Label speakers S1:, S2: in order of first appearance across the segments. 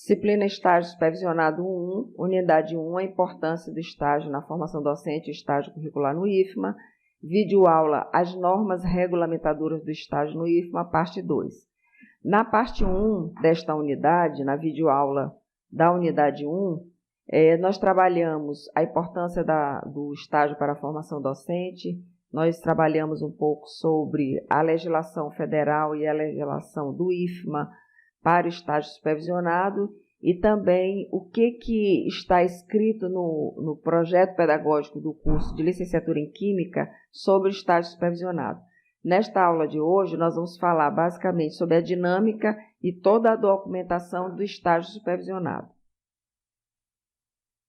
S1: Disciplina Estágio Supervisionado 1, Unidade 1, a importância do estágio na formação docente e estágio curricular no IFMA. Videoaula, as normas regulamentadoras do estágio no IFMA, parte 2. Na parte 1 desta unidade, na videoaula da unidade 1, nós trabalhamos a importância do estágio para a formação docente, nós trabalhamos um pouco sobre a legislação federal e a legislação do IFMA para o estágio supervisionado e também o que está escrito no projeto pedagógico do curso de licenciatura em Química sobre o estágio supervisionado. Nesta aula de hoje, nós vamos falar basicamente sobre a dinâmica e toda a documentação do estágio supervisionado.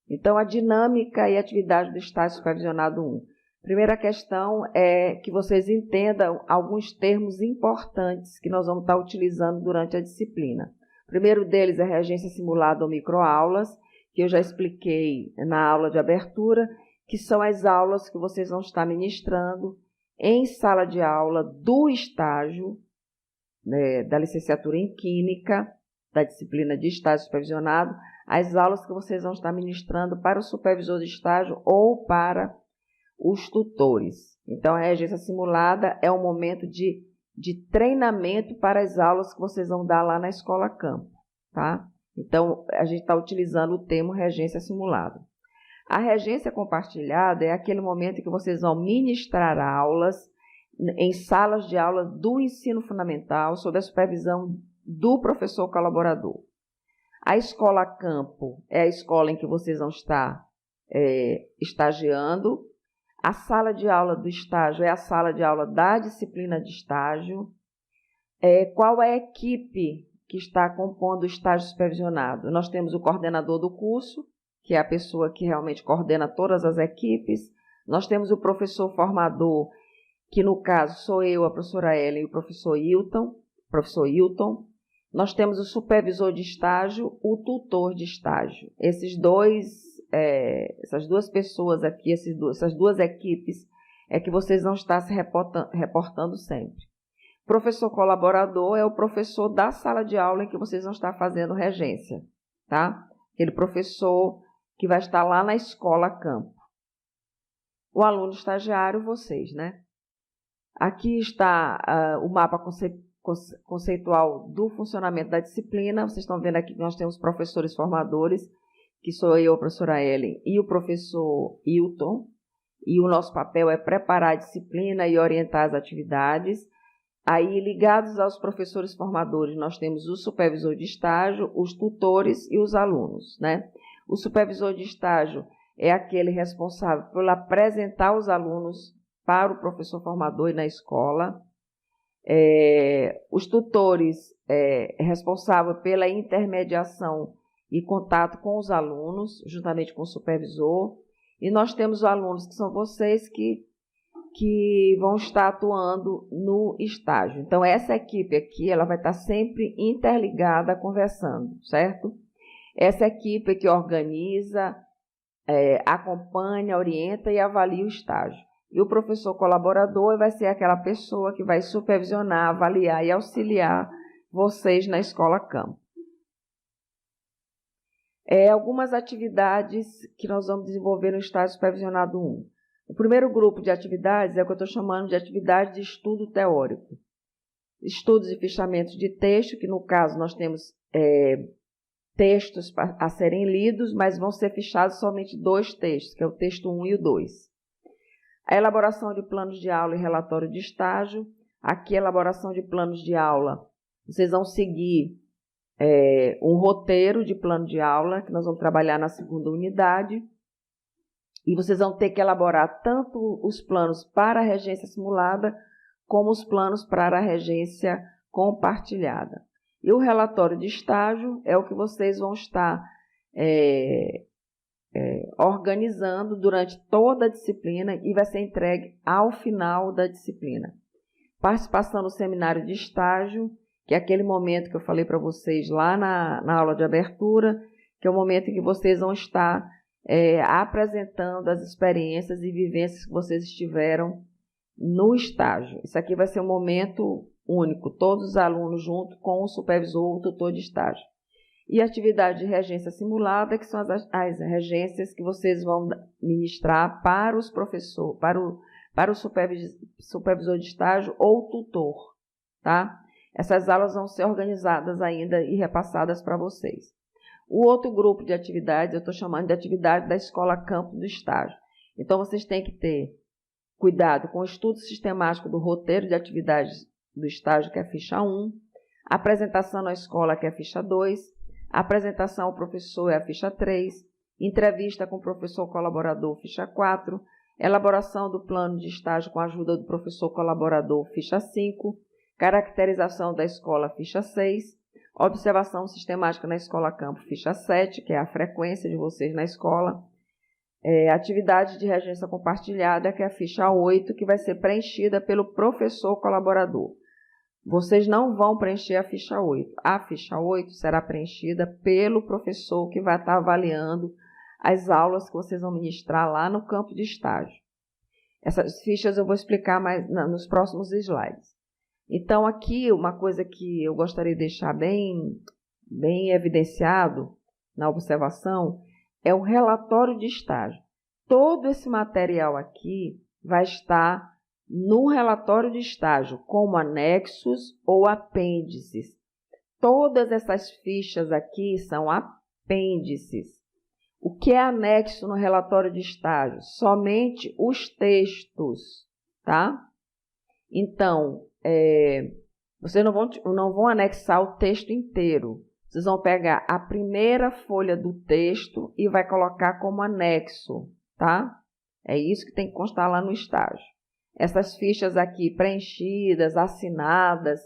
S1: Então, a dinâmica e atividade do estágio supervisionado 1. Primeira questão é que vocês entendam alguns termos importantes que nós vamos estar utilizando durante a disciplina. O primeiro deles é regência simulada ou microaulas, que eu já expliquei na aula de abertura, que são as aulas que vocês vão estar ministrando em sala de aula do estágio, né, da licenciatura em Química, da disciplina de estágio supervisionado, as aulas que vocês vão estar ministrando para o supervisor de estágio ou para os tutores. Então, a regência simulada é um momento de treinamento para as aulas que vocês vão dar lá na escola campo, tá? Então, a gente está utilizando o termo regência simulada. A regência compartilhada é aquele momento em que vocês vão ministrar aulas em salas de aula do ensino fundamental, sob a supervisão do professor colaborador. A escola campo é a escola em que vocês vão estar estagiando. A sala de aula do estágio é a sala de aula da disciplina de estágio. Qual é a equipe que está compondo o estágio supervisionado? Nós temos o coordenador do curso, que é a pessoa que realmente coordena todas as equipes. Nós temos o professor formador, que no caso sou eu, a professora Ellen e o professor Hilton. Nós temos o supervisor de estágio, o tutor de estágio. Essas duas pessoas aqui, essas duas equipes, é que vocês vão estar se reportando sempre. Professor colaborador é o professor da sala de aula em que vocês vão estar fazendo regência, tá? Aquele professor que vai estar lá na escola campo. O aluno estagiário, vocês, né? Aqui está o mapa conceitual do funcionamento da disciplina. Vocês estão vendo aqui que nós temos professores formadores, que sou eu, a professora Ellen, e o professor Hilton, e o nosso papel é preparar a disciplina e orientar as atividades. Aí, ligados aos professores formadores, nós temos o supervisor de estágio, os tutores e os alunos, né? O supervisor de estágio é aquele responsável por apresentar os alunos para o professor formador e na escola. Os tutores é responsável pela intermediação e contato com os alunos, juntamente com o supervisor. E nós temos os alunos, que são vocês, que vão estar atuando no estágio. Então, essa equipe aqui, ela vai estar sempre interligada, conversando, certo? Essa equipe que organiza, acompanha, orienta e avalia o estágio. E o professor colaborador vai ser aquela pessoa que vai supervisionar, avaliar e auxiliar vocês na escola campo. Algumas atividades que nós vamos desenvolver no estágio supervisionado 1. O primeiro grupo de atividades é o que eu estou chamando de atividade de estudo teórico. Estudos e fichamentos de texto, que no caso nós temos textos a serem lidos, mas vão ser fichados somente 2 textos, que é o texto 1 e o 2. A elaboração de planos de aula e relatório de estágio. Aqui, a elaboração de planos de aula. Vocês vão seguir um roteiro de plano de aula, que nós vamos trabalhar na segunda unidade. E vocês vão ter que elaborar tanto os planos para a regência simulada, como os planos para a regência compartilhada. E o relatório de estágio é o que vocês vão estar organizando durante toda a disciplina e vai ser entregue ao final da disciplina. Participação no seminário de estágio, que é aquele momento que eu falei para vocês lá na aula de abertura, que é o momento em que vocês vão estar apresentando as experiências e vivências que vocês tiveram no estágio. Isso aqui vai ser um momento único, todos os alunos junto com o supervisor ou o tutor de estágio. E atividade de regência simulada, que são as regências que vocês vão ministrar para os professores, para o supervisor de estágio ou tutor, tá? Essas aulas vão ser organizadas ainda e repassadas para vocês. O outro grupo de atividades, eu estou chamando de atividade da escola campo do estágio. Então, vocês têm que ter cuidado com o estudo sistemático do roteiro de atividades do estágio, que é a ficha 1, apresentação na escola, que é a ficha 2, apresentação ao professor é a ficha 3, entrevista com o professor colaborador, ficha 4, elaboração do plano de estágio com a ajuda do professor colaborador, ficha 5, caracterização da escola, ficha 6, observação sistemática na escola campo, ficha 7, que é a frequência de vocês na escola, atividade de regência compartilhada, que é a ficha 8, que vai ser preenchida pelo professor colaborador. Vocês não vão preencher a ficha 8. A ficha 8 será preenchida pelo professor que vai estar avaliando as aulas que vocês vão ministrar lá no campo de estágio. Essas fichas eu vou explicar mais nos próximos slides. Então, aqui, uma coisa que eu gostaria de deixar bem evidenciado na observação é o relatório de estágio. Todo esse material aqui vai estar no relatório de estágio, como anexos ou apêndices. Todas essas fichas aqui são apêndices. O que é anexo no relatório de estágio? Somente os textos, tá? Então, vocês não vão anexar o texto inteiro. Vocês vão pegar a primeira folha do texto e vai colocar como anexo, tá? É isso que tem que constar lá no estágio. Essas fichas aqui preenchidas, assinadas,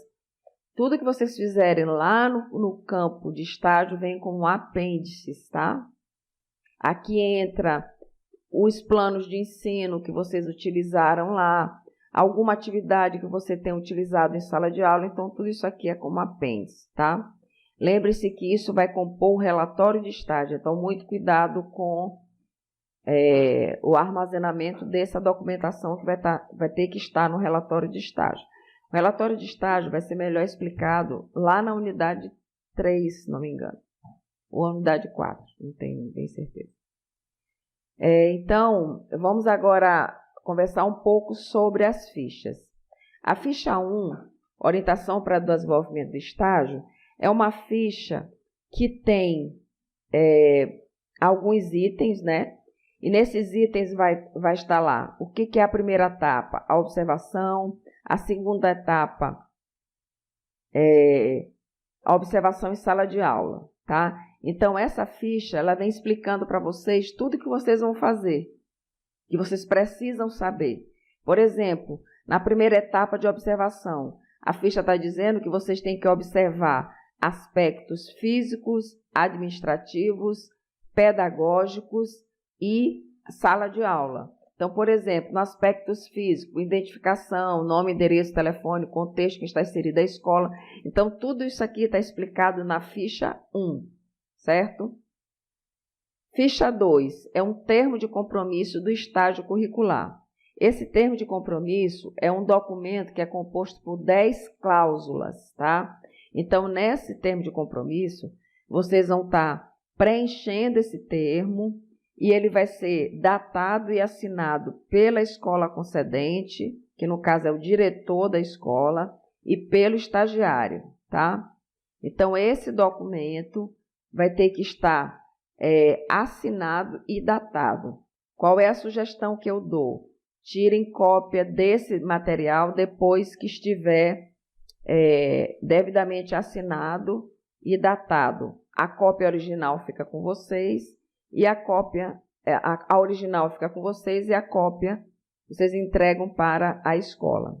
S1: tudo que vocês fizerem lá no campo de estágio vem como apêndices, tá? Aqui entra os planos de ensino que vocês utilizaram lá, alguma atividade que você tem utilizado em sala de aula, então tudo isso aqui é como apêndice, tá? Lembre-se que isso vai compor o relatório de estágio, então muito cuidado com o armazenamento dessa documentação que vai ter que estar no relatório de estágio. O relatório de estágio vai ser melhor explicado lá na unidade 3, se não me engano, ou unidade 4, não tenho bem certeza. Então, vamos agora conversar um pouco sobre as fichas. A ficha 1, orientação para o desenvolvimento do estágio, é uma ficha que tem alguns itens, né? E nesses itens vai estar lá o que é a primeira etapa, a observação, a segunda etapa, a observação em sala de aula, tá? Então, essa ficha, ela vem explicando para vocês tudo que vocês vão fazer, que vocês precisam saber. Por exemplo, na primeira etapa de observação, a ficha está dizendo que vocês têm que observar aspectos físicos, administrativos, pedagógicos e sala de aula. Então, por exemplo, no aspectos físicos, identificação, nome, endereço, telefone, contexto que está inserido a escola. Então, tudo isso aqui está explicado na ficha 1, certo? Ficha 2 é um termo de compromisso do estágio curricular. Esse termo de compromisso é um documento que é composto por 10 cláusulas, tá? Então, nesse termo de compromisso, vocês vão estar preenchendo esse termo e ele vai ser datado e assinado pela escola concedente, que no caso é o diretor da escola, e pelo estagiário, tá? Então, esse documento vai ter que estar assinado e datado. Qual é a sugestão que eu dou? Tirem cópia desse material depois que estiver devidamente assinado e datado. A cópia original fica com vocês e a original fica com vocês e a cópia vocês entregam para a escola.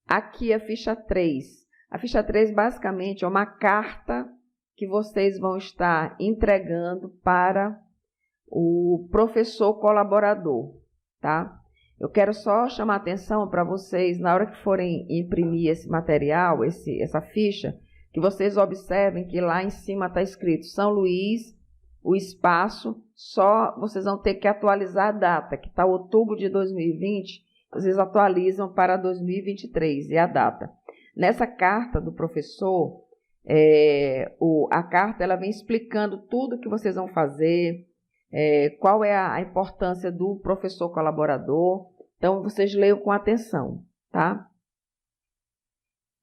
S1: Aqui a ficha 3. A ficha 3 basicamente é uma carta que vocês vão estar entregando para o professor colaborador, tá? Eu quero só chamar a atenção para vocês, na hora que forem imprimir esse material, essa ficha, que vocês observem que lá em cima está escrito São Luís, o espaço, só vocês vão ter que atualizar a data, que está outubro de 2020, vocês atualizam para 2023, e a data. Nessa carta do professor, A carta ela vem explicando tudo que vocês vão fazer, qual é a importância do professor colaborador. Então, vocês leiam com atenção, tá?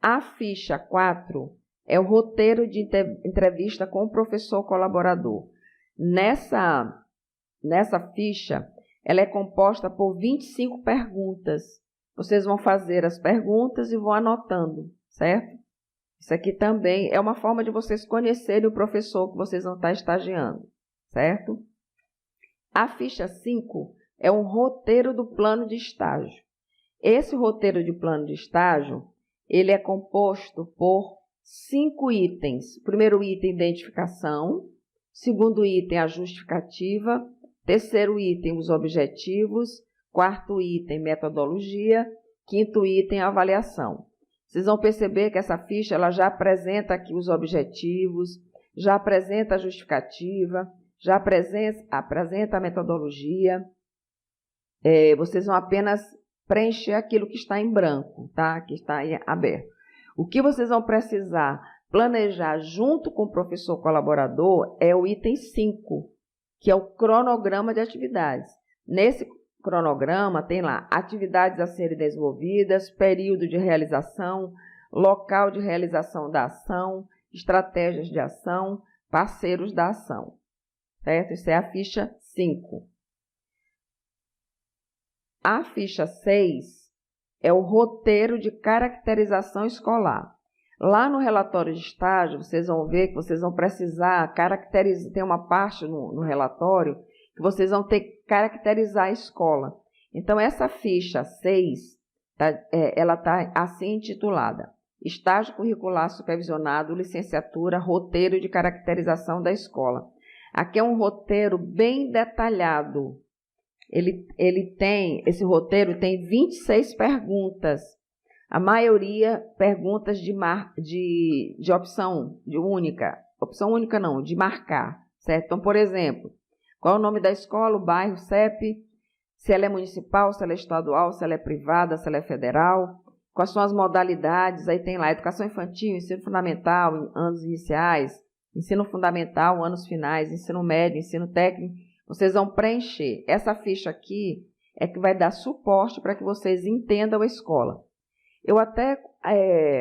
S1: A ficha 4 é o roteiro de entrevista com o professor colaborador. Nessa ficha, ela é composta por 25 perguntas. Vocês vão fazer as perguntas e vão anotando, certo? Isso aqui também é uma forma de vocês conhecerem o professor que vocês vão estar estagiando, certo? A ficha 5 é um roteiro do plano de estágio. Esse roteiro de plano de estágio, ele é composto por 5 itens. O primeiro item, identificação. Segundo item, a justificativa. Terceiro item, os objetivos. Quarto item, metodologia. Quinto item, avaliação. Vocês vão perceber que essa ficha ela já apresenta aqui os objetivos, já apresenta a justificativa, já apresenta a metodologia. Vocês vão apenas preencher aquilo que está em branco, tá? Que está em aberto. O que vocês vão precisar planejar junto com o professor colaborador é o item 5, que é o cronograma de atividades. Nesse cronograma tem lá atividades a serem desenvolvidas, período de realização, local de realização da ação, estratégias de ação, parceiros da ação. Certo? Isso é a ficha 5. A ficha 6 é o roteiro de caracterização escolar. Lá no relatório de estágio, vocês vão ver que vocês vão precisar caracterizar, tem uma parte no relatório que vocês vão ter que caracterizar a escola. Então, essa ficha 6, ela está assim intitulada: Estágio Curricular Supervisionado, Licenciatura, Roteiro de Caracterização da Escola. Aqui é um roteiro bem detalhado. Esse roteiro tem 26 perguntas. A maioria perguntas de opção única. Opção única não, de marcar, certo? Então, por exemplo, qual é o nome da escola, o bairro, CEP, se ela é municipal, se ela é estadual, se ela é privada, se ela é federal, quais são as modalidades, aí tem lá educação infantil, ensino fundamental, anos iniciais, ensino fundamental, anos finais, ensino médio, ensino técnico. Vocês vão preencher. Essa ficha aqui é que vai dar suporte para que vocês entendam a escola. Eu até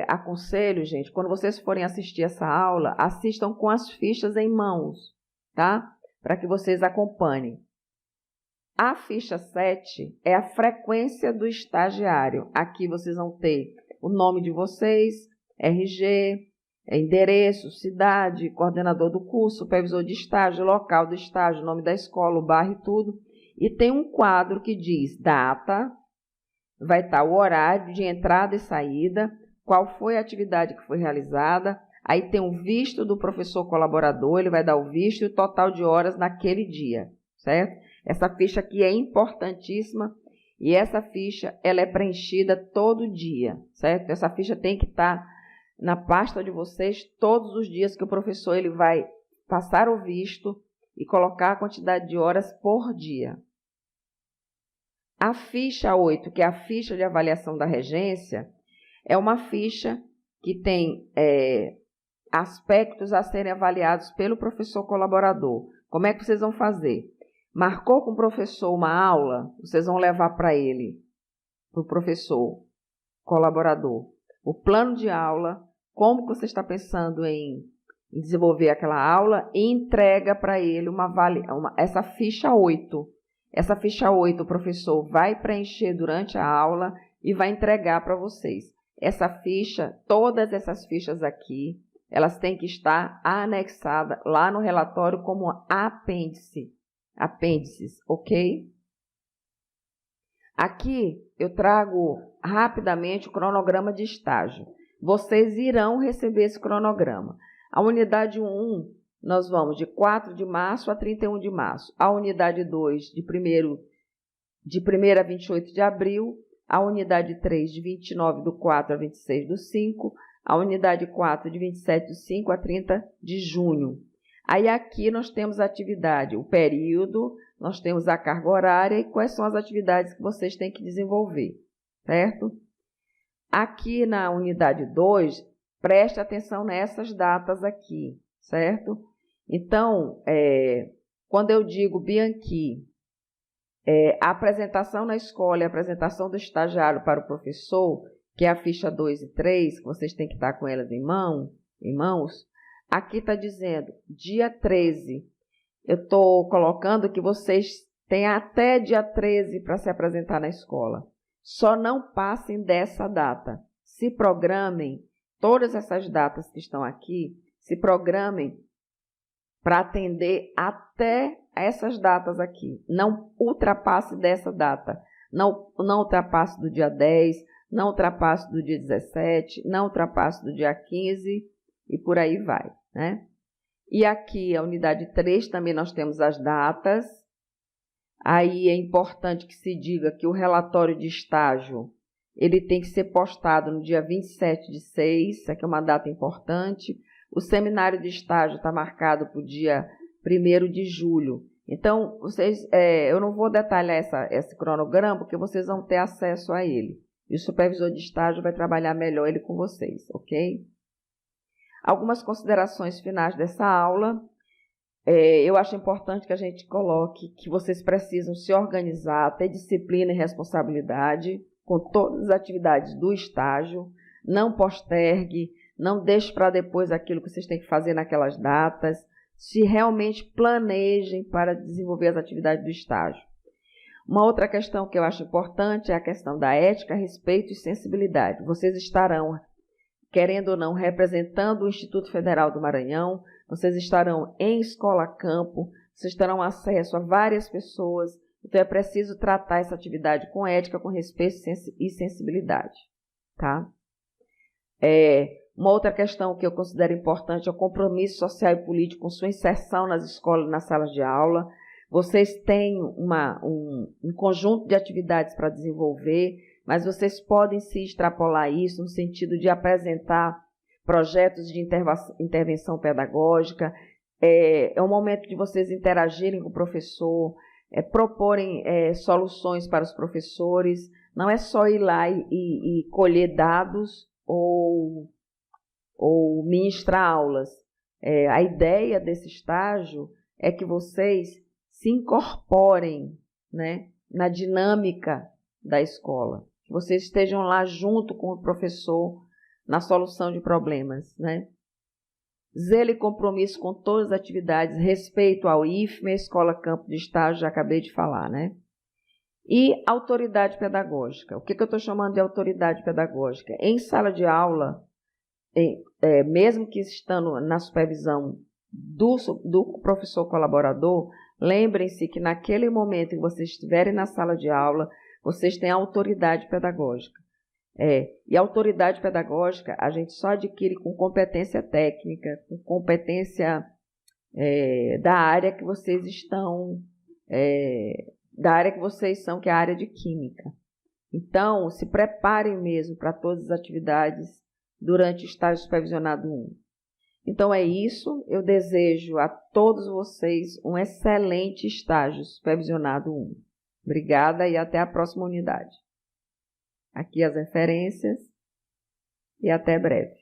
S1: aconselho, gente, quando vocês forem assistir essa aula, assistam com as fichas em mãos, tá? Para que vocês acompanhem. A ficha 7 é a frequência do estagiário. Aqui vocês vão ter o nome de vocês, RG, endereço, cidade, coordenador do curso, supervisor de estágio, local do estágio, nome da escola, o bairro e tudo. E tem um quadro que diz data, vai estar o horário de entrada e saída, qual foi a atividade que foi realizada. Aí tem o visto do professor colaborador, ele vai dar o visto e o total de horas naquele dia, certo? Essa ficha aqui é importantíssima e essa ficha ela é preenchida todo dia, certo? Essa ficha tem que estar na pasta de vocês todos os dias que o professor ele vai passar o visto e colocar a quantidade de horas por dia. A ficha 8, que é a ficha de avaliação da regência, é uma ficha que tem aspectos a serem avaliados pelo professor colaborador. Como é que vocês vão fazer? Marcou com o professor uma aula, vocês vão levar para ele, para o professor colaborador, o plano de aula, como você está pensando em desenvolver aquela aula e entrega para ele essa ficha 8. Essa ficha 8 o professor vai preencher durante a aula e vai entregar para vocês. Essa ficha, todas essas fichas aqui, elas têm que estar anexadas lá no relatório como apêndices, ok? Aqui eu trago rapidamente o cronograma de estágio. Vocês irão receber esse cronograma. A unidade 1, nós vamos de 4 de março a 31 de março. A unidade 2, de 1º a 28 de abril. A unidade 3, de 29 do 4 a 26 do 5. A unidade 4, de 27 do 5 a 30 de junho. Aí aqui nós temos a atividade, o período, nós temos a carga horária e quais são as atividades que vocês têm que desenvolver, certo? Aqui na unidade 2, preste atenção nessas datas aqui, certo? Então, quando eu digo Bianchi, a apresentação na escola e a apresentação do estagiário para o professor, que é a ficha 2 e 3, que vocês têm que estar com elas em mãos, aqui está dizendo, dia 13. Eu estou colocando que vocês têm até dia 13 para se apresentar na escola. Só não passem dessa data. Se programem, todas essas datas que estão aqui, se programem para atender até essas datas aqui. Não ultrapasse dessa data. Não ultrapasse do dia 10, não ultrapasse do dia 17, não ultrapasse do dia 15 e por aí vai, né? E aqui, a unidade 3, também nós temos as datas. Aí é importante que se diga que o relatório de estágio, ele tem que ser postado no dia 27/6, isso aqui é uma data importante. O seminário de estágio está marcado para o dia 1º de julho. Então, eu não vou detalhar esse cronograma, porque vocês vão ter acesso a ele. E o supervisor de estágio vai trabalhar melhor ele com vocês, ok? Algumas considerações finais dessa aula. Eu acho importante que a gente coloque que vocês precisam se organizar, ter disciplina e responsabilidade com todas as atividades do estágio. Não postergue, não deixe para depois aquilo que vocês têm que fazer naquelas datas. Se realmente planejem para desenvolver as atividades do estágio. Uma outra questão que eu acho importante é a questão da ética, respeito e sensibilidade. Vocês estarão, querendo ou não, representando o Instituto Federal do Maranhão, vocês estarão em escola-campo, vocês terão acesso a várias pessoas, então é preciso tratar essa atividade com ética, com respeito e sensibilidade, tá? Uma outra questão que eu considero importante é o compromisso social e político com sua inserção nas escolas e nas salas de aula. Vocês têm um conjunto de atividades para desenvolver, mas vocês podem se extrapolar isso no sentido de apresentar projetos de intervenção pedagógica. É o momento de vocês interagirem com o professor, proporem soluções para os professores. Não é só ir lá e colher dados ou ministrar aulas. A ideia desse estágio é que vocês se incorporem, né, na dinâmica da escola, que vocês estejam lá junto com o professor na solução de problemas, né? Zelo e compromisso com todas as atividades, respeito ao IFME, Escola Campo de Estágio, já acabei de falar, né? E autoridade pedagógica. O que eu estou chamando de autoridade pedagógica? Em sala de aula, mesmo que estando na supervisão do professor colaborador, lembrem-se que naquele momento que vocês estiverem na sala de aula, vocês têm autoridade pedagógica. E a autoridade pedagógica a gente só adquire com competência técnica, com competência da área que vocês estão, da área que vocês são, que é a área de química. Então, se preparem mesmo para todas as atividades durante o estágio supervisionado 1. Então é isso, eu desejo a todos vocês um excelente estágio supervisionado 1. Obrigada e até a próxima unidade. Aqui as referências e até breve.